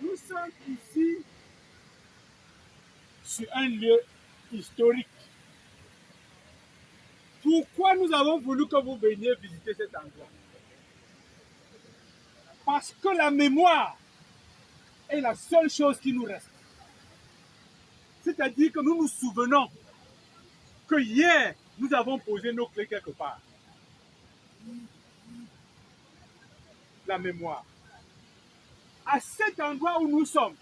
Nous sommes ici sur un lieu historique. Pourquoi nous avons voulu que vous veniez visiter cet endroit? Parce que la mémoire est la seule chose qui nous reste. C'est-à-dire que nous nous souvenons que hier, nous avons posé nos clés quelque part. La mémoire. À cet endroit où nous sommes,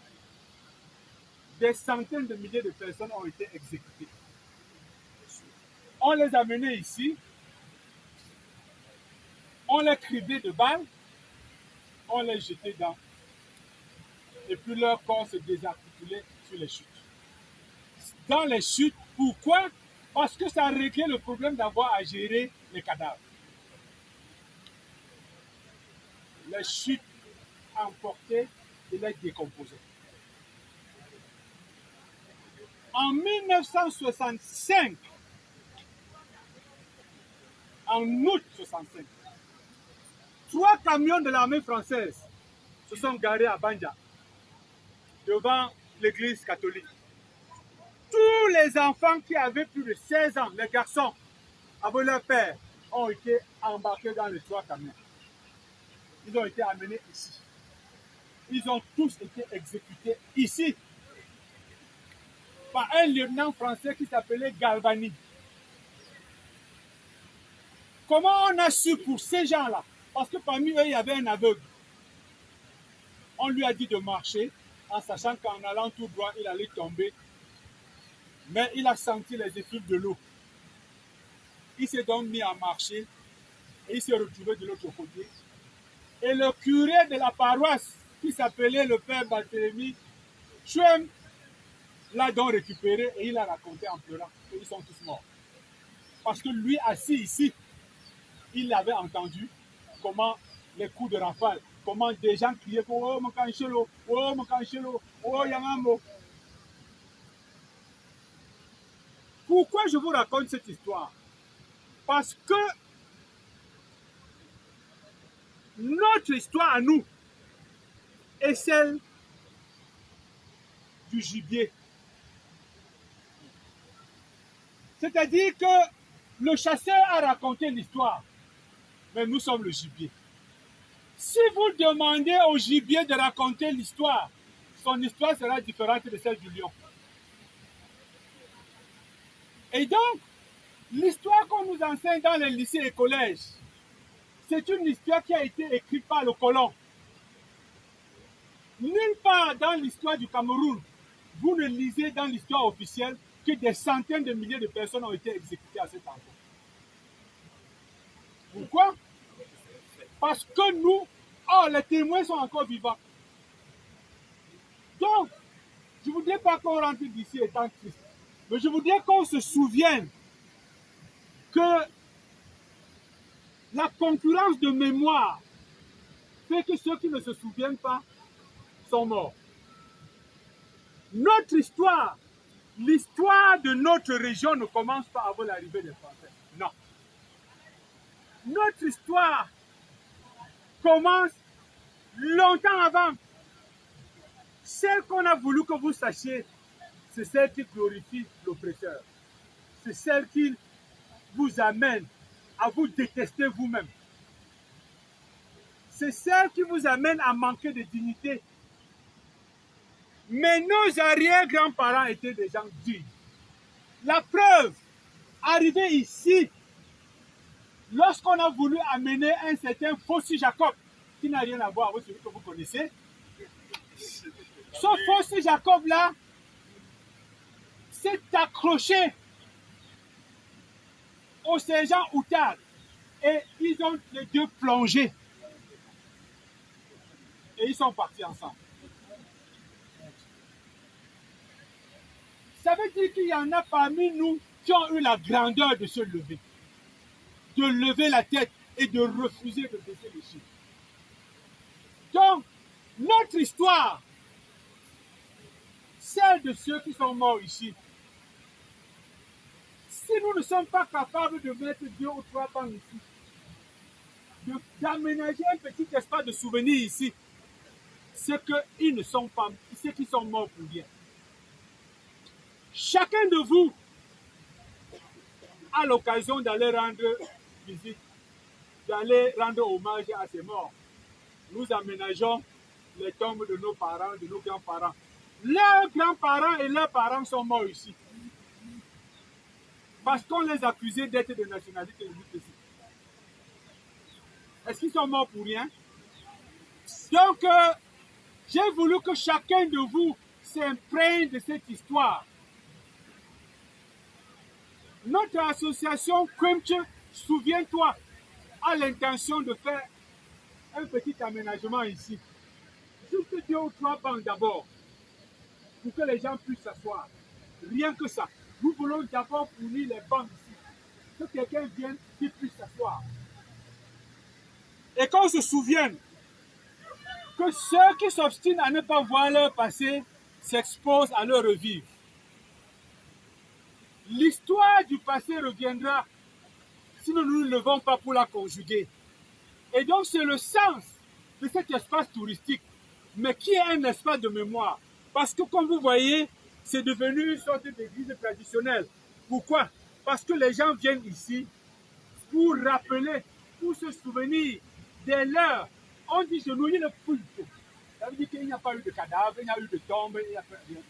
des centaines de milliers de personnes ont été exécutées. On les a menés ici, on les criblait de balles, on les jetait dans, et puis leur corps se désarticulait sur les chutes. Dans les chutes, pourquoi? Parce que ça réglait le problème d'avoir à gérer les cadavres. Les chutes emportaient et les décomposaient. En 1965, en août 65, 3 camions de l'armée française se sont garés à Banja, devant l'église catholique. Tous les enfants qui avaient plus de 16 ans, les garçons, avec leur père, ont été embarqués dans les 3 camions. Ils ont été amenés ici. Ils ont tous été exécutés ici par un lieutenant français qui s'appelait Galvani. Comment on a su pour ces gens-là? Parce que parmi eux, il y avait un aveugle. On lui a dit de marcher en sachant qu'en allant tout droit, il allait tomber. Mais il a senti les effluves de l'eau. Il s'est donc mis à marcher et il s'est retrouvé de l'autre côté. Et le curé de la paroisse, qui s'appelait le père Barthélemy Chouem, l'a donc récupéré et il a raconté en pleurant qu'ils sont tous morts. Parce que lui, assis ici, il avait entendu comment les coups de rafale, comment des gens criaient oh mon canchelo, oh mon canchelo, oh Yamamo. Pourquoi je vous raconte cette histoire? Parce que notre histoire à nous est celle du gibier. C'est-à-dire que le chasseur a raconté l'histoire, mais nous sommes le gibier. Si vous demandez au gibier de raconter l'histoire, son histoire sera différente de celle du lion. Et donc, l'histoire qu'on nous enseigne dans les lycées et collèges, c'est une histoire qui a été écrite par le colon. Nulle part dans l'histoire du Cameroun, vous ne lisez dans l'histoire officielle que des centaines de milliers de personnes ont été exécutées à cet endroit. Pourquoi? Parce que nous, les témoins sont encore vivants. Donc, je ne voudrais pas qu'on rentre d'ici étant triste, mais je voudrais qu'on se souvienne que la concurrence de mémoire fait que ceux qui ne se souviennent pas sont morts. Notre histoire, l'histoire de notre région ne commence pas avant l'arrivée des Français. Non. Notre histoire commence longtemps avant. Celle qu'on a voulu que vous sachiez, c'est celle qui glorifie l'oppresseur. C'est celle qui vous amène à vous détester vous-même. C'est celle qui vous amène à manquer de dignité. Mais nos arrière-grands-parents étaient des gens dignes. La preuve, arrivé ici, lorsqu'on a voulu amener un certain Fossi Jacob, qui n'a rien à voir avec celui que vous connaissez, ce Fossi Jacob-là s'est accroché au sergent Outard et ils ont les deux plongé. Et ils sont partis ensemble. Ça veut dire qu'il y en a parmi nous qui ont eu la grandeur de se lever. De lever la tête et de refuser de baisser les chiffres. Donc, notre histoire, celle de ceux qui sont morts ici, si nous ne sommes pas capables de mettre 2 ou 3 bancs ici, d'aménager un petit espace de souvenirs ici, c'est qu'ils ne sont pas, c'est qu'ils sont morts pour rien. Chacun de vous a l'occasion d'aller rendre visite, d'aller rendre hommage à ces morts. Nous aménageons les tombes de nos parents, de nos grands-parents. Leurs grands-parents et leurs parents sont morts ici. Parce qu'on les accusait d'être de nationalité ici. Est-ce qu'ils sont morts pour rien? Donc, j'ai voulu que chacun de vous s'imprègne de cette histoire. Notre association Quemche, souviens-toi, a l'intention de faire un petit aménagement ici. Juste 2 ou 3 bancs d'abord, pour que les gens puissent s'asseoir. Rien que ça. Nous voulons d'abord fournir les bancs ici. Que quelqu'un vienne, qu'il puisse s'asseoir. Et qu'on se souvienne que ceux qui s'obstinent à ne pas voir leur passé s'exposent à leur revivre. L'histoire du passé reviendra si nous ne nous levons pas pour la conjuguer. Et donc c'est le sens de cet espace touristique, mais qui est un espace de mémoire. Parce que comme vous voyez, c'est devenu une sorte d'église traditionnelle. Pourquoi? Parce que les gens viennent ici pour rappeler, pour se souvenir des leurs. On dit genouiller le culte. Ça veut dire qu'il n'y a pas eu de cadavre, il n'y a eu de tombe, il n'y a pas rien.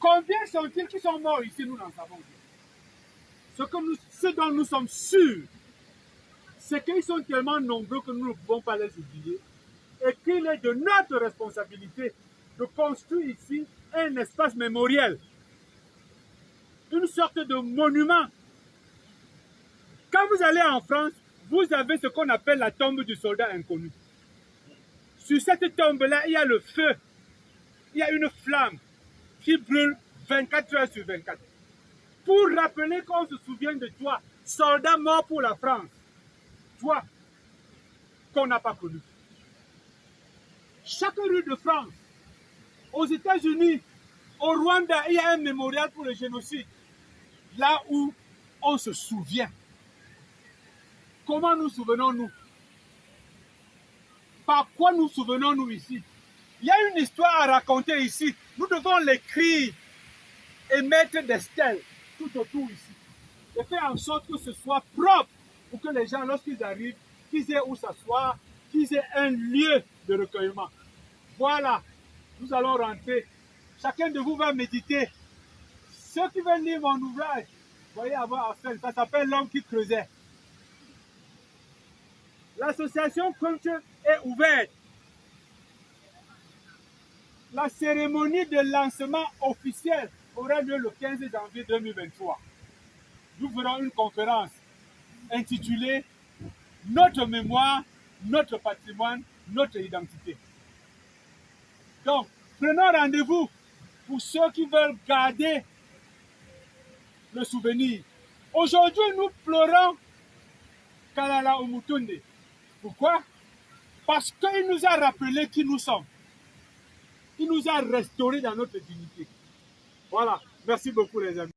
Combien sont-ils qui sont morts ici? Nous n'en savons rien. Ce dont nous sommes sûrs, c'est qu'ils sont tellement nombreux que nous ne pouvons pas les oublier et qu'il est de notre responsabilité de construire ici un espace mémoriel, une sorte de monument. Quand vous allez en France, vous avez ce qu'on appelle la tombe du soldat inconnu. Sur cette tombe-là, il y a le feu, il y a une flamme qui brûle 24 heures sur 24. Pour rappeler qu'on se souvient de toi, soldat mort pour la France. Toi, qu'on n'a pas connu. Chaque rue de France, aux États-Unis, au Rwanda, il y a un mémorial pour le génocide. Là où on se souvient. Comment nous souvenons-nous? Par quoi nous souvenons-nous ici? Il y a une histoire à raconter ici. Nous devons l'écrire et mettre des stèles tout autour ici. Et faire en sorte que ce soit propre pour que les gens, lorsqu'ils arrivent, qu'ils aient où s'asseoir, qu'ils aient un lieu de recueillement. Voilà, nous allons rentrer. Chacun de vous va méditer. Ceux qui veulent lire mon ouvrage, vous voyez avoir affaire, ça s'appelle L'homme qui creusait. L'association Quemche est ouverte. La cérémonie de lancement officiel aura lieu le 15 janvier 2023. Nous ferons une conférence intitulée « Notre mémoire, notre patrimoine, notre identité ». Donc, prenons rendez-vous pour ceux qui veulent garder le souvenir. Aujourd'hui, nous pleurons Kalala Umutunde. Pourquoi? Parce qu'il nous a rappelé qui nous sommes. Il nous a restaurés dans notre dignité. Voilà. Merci beaucoup les amis.